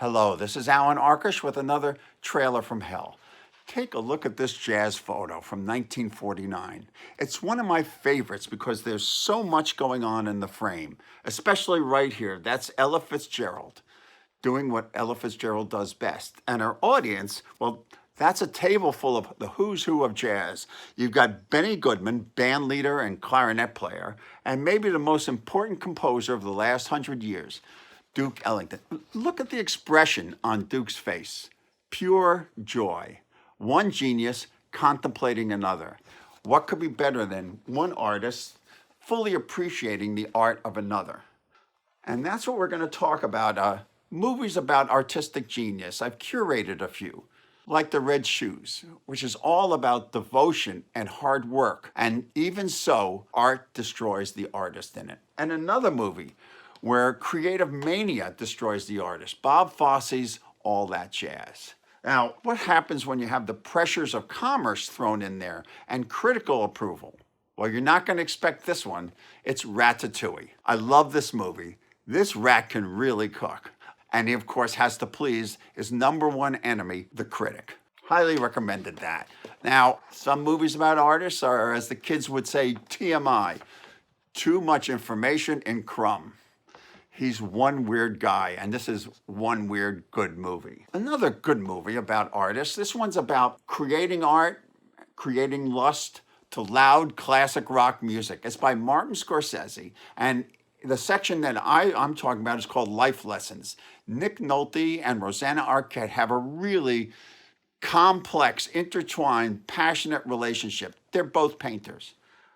Hello, this is Allan Arkush with another trailer from hell. Take a look at this jazz photo from 1949. It's one of my favorites because there's so much going on in the frame, especially right here. That's Ella Fitzgerald doing what Ella Fitzgerald does best. And her audience, well, that's a table full of the who's who of jazz. You've got Benny Goodman, band leader and clarinet player, and maybe the most important composer of the last 100 years, Duke Ellington. Look at the expression on Duke's face. Pure joy. One genius contemplating another. What could be better than one artist fully appreciating the art of another? And that's what we're going to talk about. Movies about artistic genius. I've curated a few, like The Red Shoes, which is all about devotion and hard work. And even so, art destroys the artist in it. And another movie where creative mania destroys the artist. Bob Fosse's All That Jazz. Now, what happens when you have the pressures of commerce thrown in there and critical approval? Well, you're not going to expect this one. It's Ratatouille. I love this movie. This rat can really cook. And he, of course, has to please his number one enemy, the critic. Highly recommended that. Now, some movies about artists are, as the kids would say, TMI. Too much information in Crumb. He's one weird guy, and this is one weird good movie. Another good movie about artists. This one's about creating art, creating lust to loud classic rock music. It's by Martin Scorsese, and the section that I'm talking about is called Life Lessons. Nick Nolte and Rosanna Arquette have a really complex, intertwined, passionate relationship. They're both painters.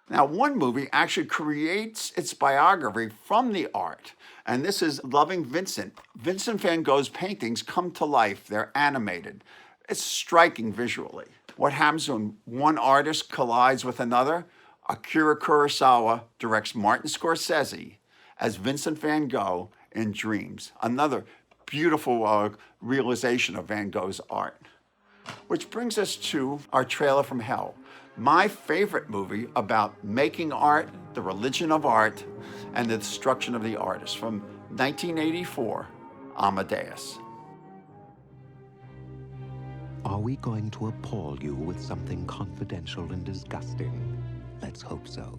Now, one movie actually creates its biography from the art, and this is Loving Vincent. Vincent van Gogh's paintings come to life. They're animated. It's striking visually. What happens when one artist collides with another? Akira Kurosawa directs Martin Scorsese as Vincent van Gogh in Dreams, another beautiful realization of Van Gogh's art. Which brings us to our trailer from hell. My favorite movie about making art, the religion of art, and the destruction of the artist from 1984, Amadeus. Are we going to appall you with something confidential and disgusting? Let's hope so,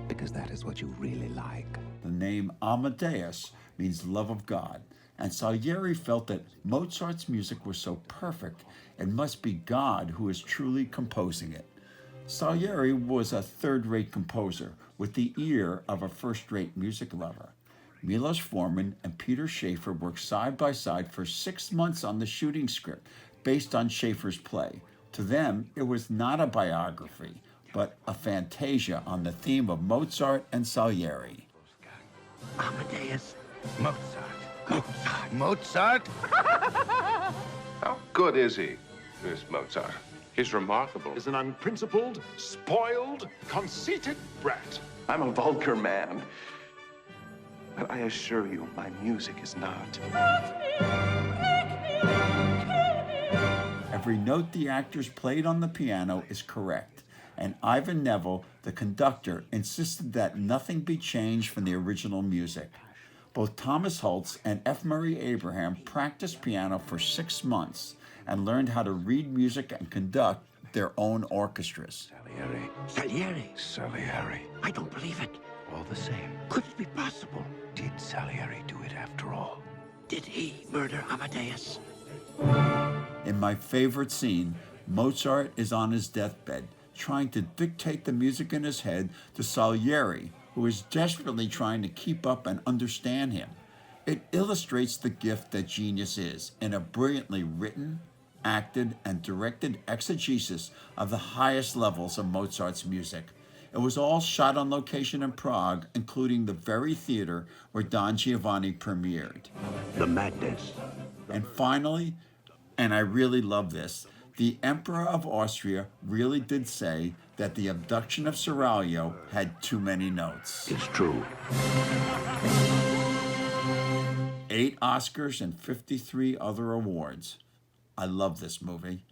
because that is what you really like. The name Amadeus means love of God, and Salieri felt that Mozart's music was so perfect, it must be God who is truly composing it. Salieri was a third-rate composer with the ear of a first-rate music lover. Miloš Forman and Peter Shaffer worked side by side for 6 months on the shooting script based on Shaffer's play. To them, it was not a biography, but a fantasia on the theme of Mozart and Salieri. Amadeus, Mozart. How good is he, this Mozart? He's remarkable. Is an unprincipled, spoiled, conceited brat. I'm a vulgar man. But I assure you, my music is not. Every note the actors played on the piano is correct, and Ivan Neville, the conductor, insisted that nothing be changed from the original music. Both Thomas Hulce and F. Murray Abraham practiced piano for 6 months and learned how to read music and conduct their own orchestras. Salieri. I don't believe it. All the same, Could it be possible? did Salieri do it after all? Did he murder Amadeus? In my favorite scene, Mozart is on his deathbed, trying to dictate the music in his head to Salieri, who is desperately trying to keep up and understand him. It illustrates the gift that genius is in a brilliantly written, acted, and directed exegesis of the highest levels of Mozart's music. It was all shot on location in Prague, including the very theater where Don Giovanni premiered. The madness. And finally, and I really love this, the Emperor of Austria really did say that the abduction of Seraglio had too many notes. It's true. 8 Oscars and 53 other awards. I love this movie.